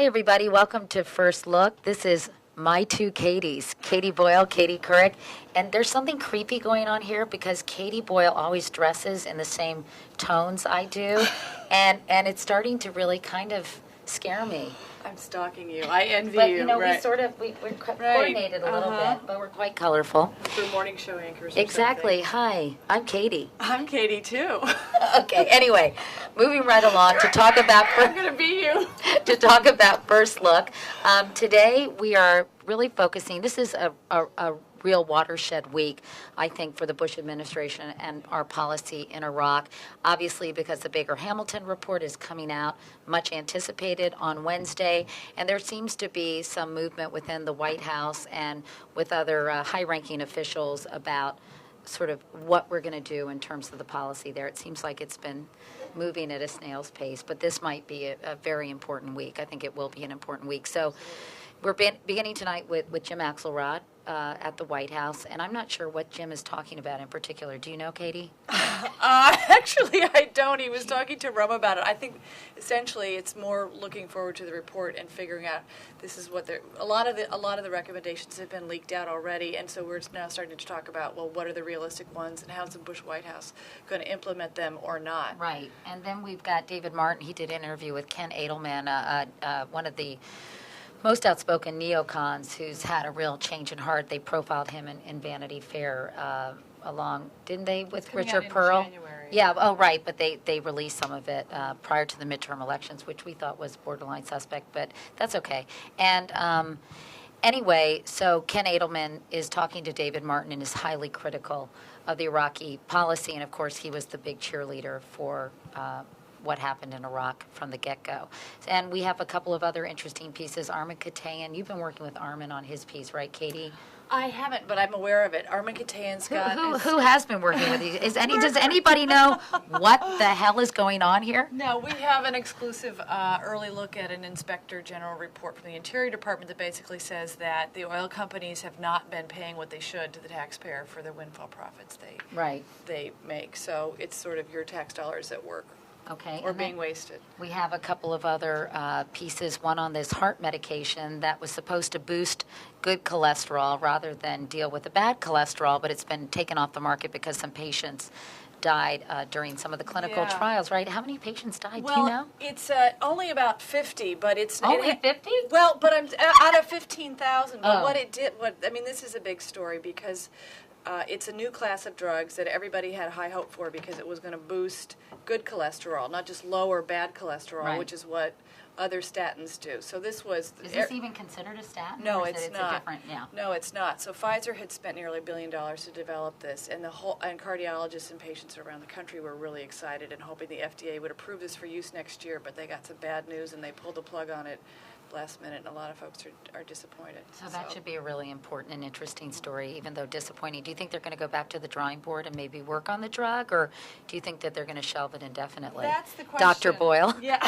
Hi, everybody. Welcome to First Look. This is my two Katies, Katie Boyle, Katie Couric. And there's something creepy going on here because Katie Boyle always dresses in the same tones I do. And it's starting to really kind of scare me. I'm stalking you. I envy But, you. But, we're coordinated a little bit, but we're quite colorful. For morning show anchors. Exactly. Hi, I'm Katie. I'm Katie, too. Okay, anyway, moving right along to talk about... I'm going to be you. To talk about First Look. Today we are really focusing, this is a real watershed week, I think, for the Bush administration and our policy in Iraq. Obviously, because the Baker-Hamilton report is coming out, much anticipated on Wednesday, and there seems to be some movement within the White House and with other high-ranking officials about sort of what we're going to do in terms of the policy there. It seems like it's been moving at a snail's pace, but this might be a very important week. I think it will be an important week. So we're beginning tonight with Jim Axelrod at the White House, and I'm not sure what Jim is talking about in particular. Do you know, Katie? Actually, I don't. He was talking to Rome about it. I think essentially it's more looking forward to the report and figuring out this is what they're. A lot of the recommendations have been leaked out already, and so we're now starting to talk about, well, what are the realistic ones, and how's the Bush White House going to implement them or not? Right. And then we've got David Martin. He did an interview with Ken Edelman, one of the most outspoken neocons who's had a real change in heart. They profiled him in Vanity Fair didn't they, with Richard Pearl? January. Yeah, oh, right, but they released some of it prior to the midterm elections, which we thought was borderline suspect, but that's okay. And anyway, so Ken Edelman is talking to David Martin and is highly critical of the Iraqi policy, and of course he was the big cheerleader for what happened in Iraq from the get-go. And we have a couple of other interesting pieces. Armin Katayan, you've been working with Armin on his piece, right, Katie? I haven't, but I'm aware of it. Armin Katayan's got... Who has been working with you? Does anybody know what the hell is going on here? No, we have an exclusive early look at an Inspector General report from the Interior Department that basically says that the oil companies have not been paying what they should to the taxpayer for the windfall profits they make. So it's sort of your tax dollars at work. Okay. Or being wasted. We have a couple of other pieces, one on this heart medication that was supposed to boost good cholesterol rather than deal with the bad cholesterol, but it's been taken off the market because some patients died during some of the clinical trials, right? How many patients died? Well, do you know? It's only about 50, but it's... Only 50? Well, but I'm out of 15,000. But this is a big story because it's a new class of drugs that everybody had high hope for because it was going to boost good cholesterol, not just lower bad cholesterol, right, which is what other statins do. So this was... Is this even considered a statin? No, it's not. A different, yeah. No, it's not. So Pfizer had spent nearly $1 billion to develop this, and cardiologists and patients around the country were really excited and hoping the FDA would approve this for use next year, but they got some bad news and they pulled the plug on it last minute, and a lot of folks are disappointed. So that should be a really important and interesting story, even though disappointing. Do you think they're going to go back to the drawing board and maybe work on the drug, or do you think that they're going to shelve it indefinitely? That's the question. Dr. Boyle? Yeah,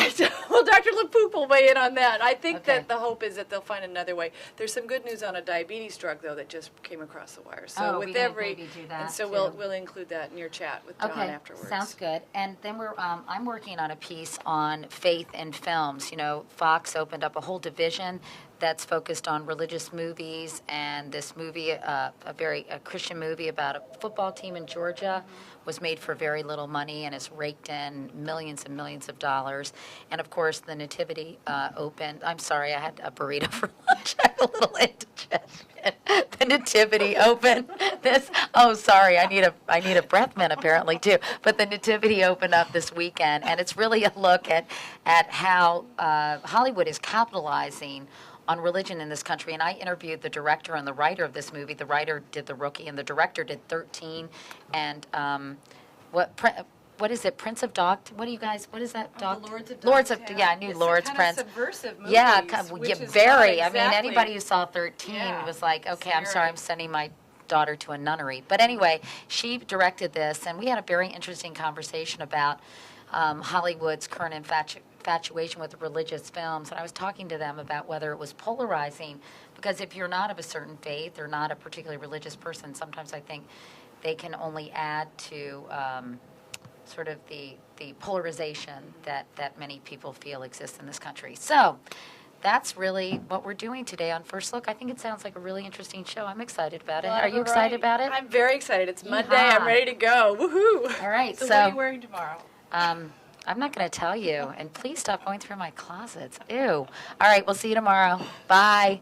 well, Dr. LaPoop will weigh in on that. I think that the hope is that they'll find another way. There's some good news on a diabetes drug, though, that just came across the wire. So with every, maybe do that, and so we'll include that in your chat with Don afterwards. Sounds good. And then I'm working on a piece on faith in films. You know, Fox opened up a whole division that's focused on religious movies, and this movie, a Christian movie about a football team in Georgia, was made for very little money and has raked in millions and millions of dollars. And of course, the Nativity opened. I'm sorry, I had a burrito for lunch. I have a little indigestion. The Nativity opened. I need a breath mint apparently too. But the Nativity opened up this weekend, and it's really a look at how Hollywood is capitalizing on religion in this country. And I interviewed the director and the writer of this movie. The writer did The Rookie, and the director did 13. And what is it? Prince of Dog? What is that? Dog? Lords of yeah, I knew it's Lords kind Prince. Of subversive movies, yeah, very. Exactly. I mean, anybody who saw 13 was like, okay, I'm sorry, I'm sending my daughter to a nunnery. But anyway, she directed this, and we had a very interesting conversation about Hollywood's current infatuation with religious films, and I was talking to them about whether it was polarizing, because if you're not of a certain faith or not a particularly religious person, sometimes I think they can only add to sort of the polarization that many people feel exists in this country. So that's really what we're doing today on First Look. I think it sounds like a really interesting show. I'm excited about it. Lot Are of you excited variety. about it? I'm very excited. It's Monday. Yeehaw. I'm ready to go. Woohoo! All right, So what are you wearing tomorrow? I'm not going to tell you, and please stop going through my closets. Ew. All right, we'll see you tomorrow. Bye.